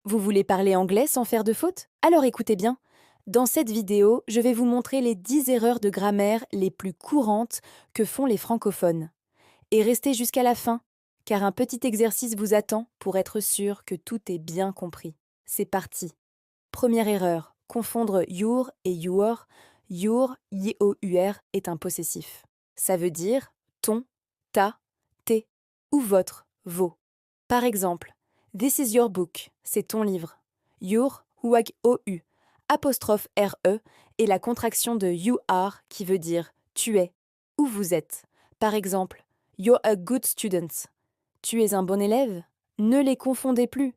Vous voulez parler anglais sans faire de faute? Alors écoutez bien. Dans cette vidéo, je vais vous montrer les 10 erreurs de grammaire les plus courantes que font les francophones. Et restez jusqu'à la fin, car un petit exercice vous attend pour être sûr que tout est bien compris. C'est parti. Première erreur, confondre your et your. Your, Y-O-U-R, est un possessif. Ça veut dire ton, ta, tes ou votre, vos. Par exemple, This is your book, c'est ton livre. Your, ou apostrophe R-E, est la contraction de you are qui veut dire tu es ou vous êtes. Par exemple, You're a good student. Tu es un bon élève? Ne les confondez plus.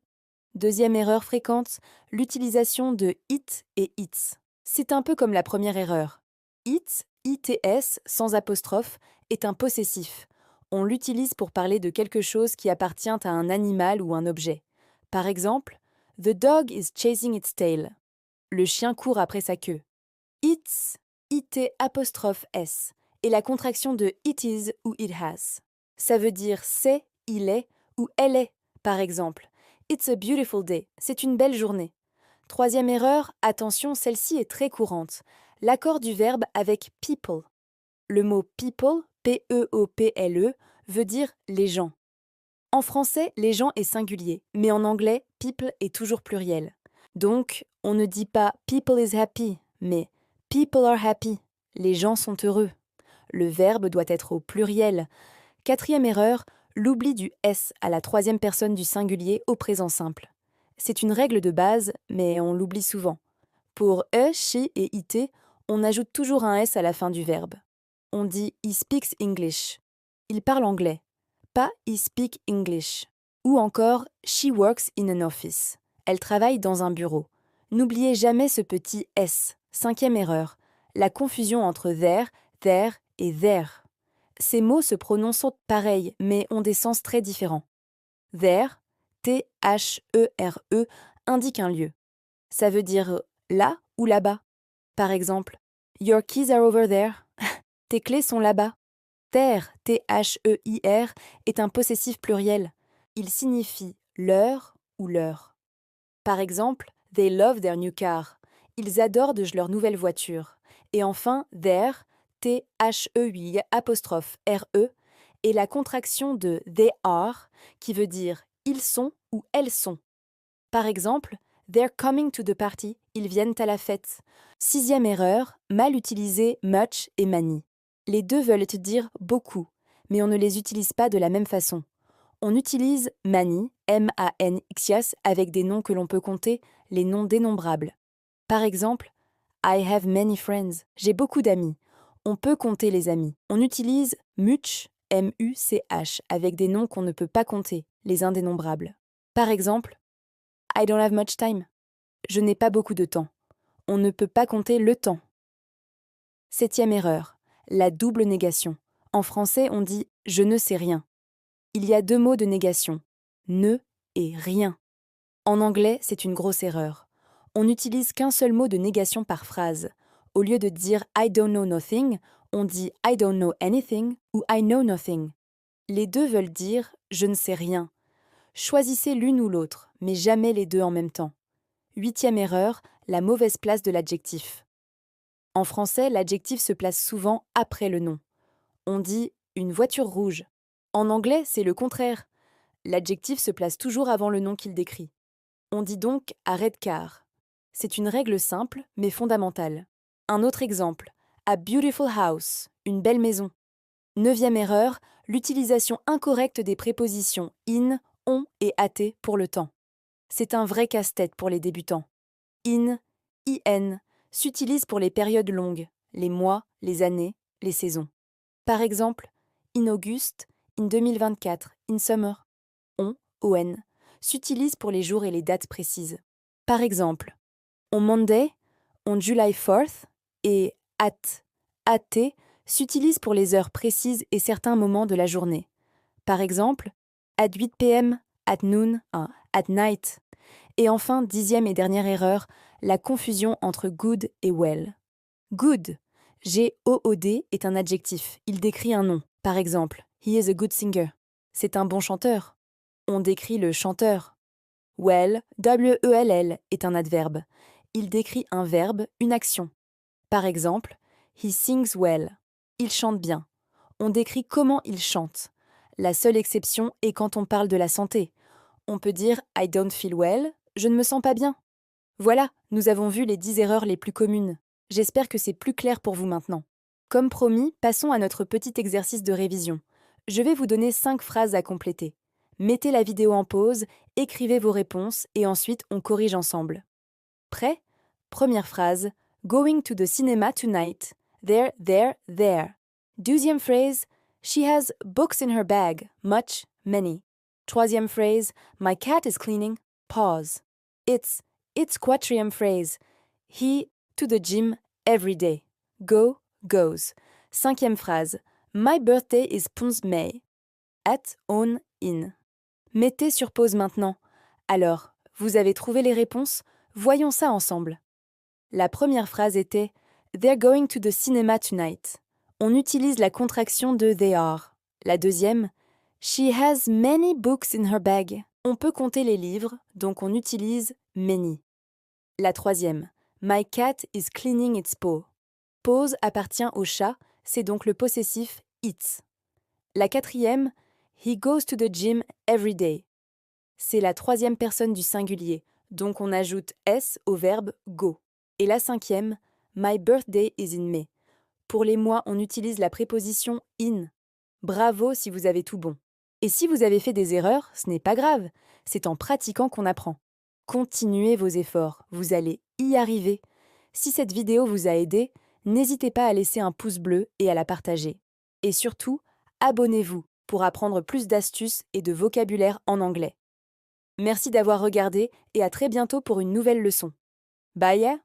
Deuxième erreur fréquente, l'utilisation de it et its. C'est un peu comme la première erreur. It, its, sans apostrophe, est un possessif. On l'utilise pour parler de quelque chose qui appartient à un animal ou un objet. Par exemple, The dog is chasing its tail. Le chien court après sa queue. It's, it apostrophe s, est la contraction de it is ou it has. Ça veut dire c'est, il est ou elle est. Par exemple, It's a beautiful day, c'est une belle journée. Troisième erreur, attention, celle-ci est très courante. L'accord du verbe avec people. Le mot people, P-E-O-P-L-E, veut dire les gens. En français, les gens est singulier, mais en anglais, people est toujours pluriel. Donc, on ne dit pas people is happy, mais people are happy. Les gens sont heureux. Le verbe doit être au pluriel. Quatrième erreur, l'oubli du S à la troisième personne du singulier au présent simple. C'est une règle de base, mais on l'oublie souvent. Pour e, she et it, on ajoute toujours un S à la fin du verbe. On dit he speaks English. Il parle anglais. Pas he speak English. Ou encore she works in an office. Elle travaille dans un bureau. N'oubliez jamais ce petit S. Cinquième erreur. La confusion entre there et there. Ces mots se prononcent pareil, mais ont des sens très différents. There, T-H-E-R-E, indique un lieu. Ça veut dire là ou là-bas. Par exemple, Your keys are over there. Tes clés sont là-bas. There, T-H-E-I-R, est un possessif pluriel. Il signifie leur ou leur. Par exemple, They love their new car. Ils adorent leur nouvelle voiture. Et enfin, their, T-H-E-I apostrophe R-E, est la contraction de they are, qui veut dire ils sont ou elles sont. Par exemple, They're coming to the party, ils viennent à la fête. Sixième erreur, mal utiliser much et many. Les deux veulent dire beaucoup, mais on ne les utilise pas de la même façon. On utilise many, M-A-N-X-I-A-S, avec des noms que l'on peut compter, les noms dénombrables. Par exemple, I have many friends, j'ai beaucoup d'amis. On peut compter les amis. On utilise much, M-U-C-H, avec des noms qu'on ne peut pas compter, les indénombrables. Par exemple, I don't have much time. Je n'ai pas beaucoup de temps. On ne peut pas compter le temps. Septième erreur, la double négation. En français, on dit « je ne sais rien ». Il y a deux mots de négation, « ne » et « rien ». En anglais, c'est une grosse erreur. On n'utilise qu'un seul mot de négation par phrase. Au lieu de dire « I don't know nothing », on dit « I don't know anything » ou « I know nothing ». Les deux veulent dire « je ne sais rien ». Choisissez l'une ou l'autre, mais jamais les deux en même temps. Huitième erreur, la mauvaise place de l'adjectif. En français, l'adjectif se place souvent après le nom. On dit « une voiture rouge ». En anglais, c'est le contraire. L'adjectif se place toujours avant le nom qu'il décrit. On dit donc « a red car ». C'est une règle simple, mais fondamentale. Un autre exemple, « a beautiful house », une belle maison. Neuvième erreur, l'utilisation incorrecte des prépositions in, on et at pour le temps. C'est un vrai casse-tête pour les débutants. In, in s'utilise pour les périodes longues, les mois, les années, les saisons. Par exemple, in August, in 2024, in summer. On, s'utilise pour les jours et les dates précises. Par exemple, on Monday, on July 4th et at s'utilise pour les heures précises et certains moments de la journée. Par exemple, at 8 p.m., at noon, at night. Et enfin, dixième et dernière erreur, la confusion entre good et well. Good, G-O-O-D, est un adjectif. Il décrit un nom. Par exemple, he is a good singer. C'est un bon chanteur. On décrit le chanteur. Well, W-E-L-L, est un adverbe. Il décrit un verbe, une action. Par exemple, he sings well. Il chante bien. On décrit comment il chante. La seule exception est quand on parle de la santé. On peut dire I don't feel well, je ne me sens pas bien. Voilà, nous avons vu les 10 erreurs les plus communes. J'espère que c'est plus clair pour vous maintenant. Comme promis, passons à notre petit exercice de révision. Je vais vous donner 5 phrases à compléter. Mettez la vidéo en pause, écrivez vos réponses et ensuite on corrige ensemble. Prêt? Première phrase. Going to the cinema tonight. There, there, there. Deuxième phrase. She has books in her bag. Much, many. Troisième phrase. My cat is cleaning. Pause. It's quatrième phrase. He to the gym every day. Go, goes. Cinquième phrase. My birthday is Pons May. At, on, in. Mettez sur pause maintenant. Alors, vous avez trouvé les réponses? Voyons ça ensemble. La première phrase était They're going to the cinema tonight. On utilise la contraction de they are. La deuxième, She has many books in her bag. On peut compter les livres, donc on utilise many. La troisième, My cat is cleaning its paw. Paws appartient au chat, c'est donc le possessif its. La quatrième, He goes to the gym every day. C'est la troisième personne du singulier, donc on ajoute s au verbe go. Et la cinquième, My birthday is in May. Pour les mois, on utilise la préposition in. Bravo si vous avez tout bon. Et si vous avez fait des erreurs, ce n'est pas grave, c'est en pratiquant qu'on apprend. Continuez vos efforts, vous allez y arriver. Si cette vidéo vous a aidé, n'hésitez pas à laisser un pouce bleu et à la partager. Et surtout, abonnez-vous pour apprendre plus d'astuces et de vocabulaire en anglais. Merci d'avoir regardé et à très bientôt pour une nouvelle leçon. Bye!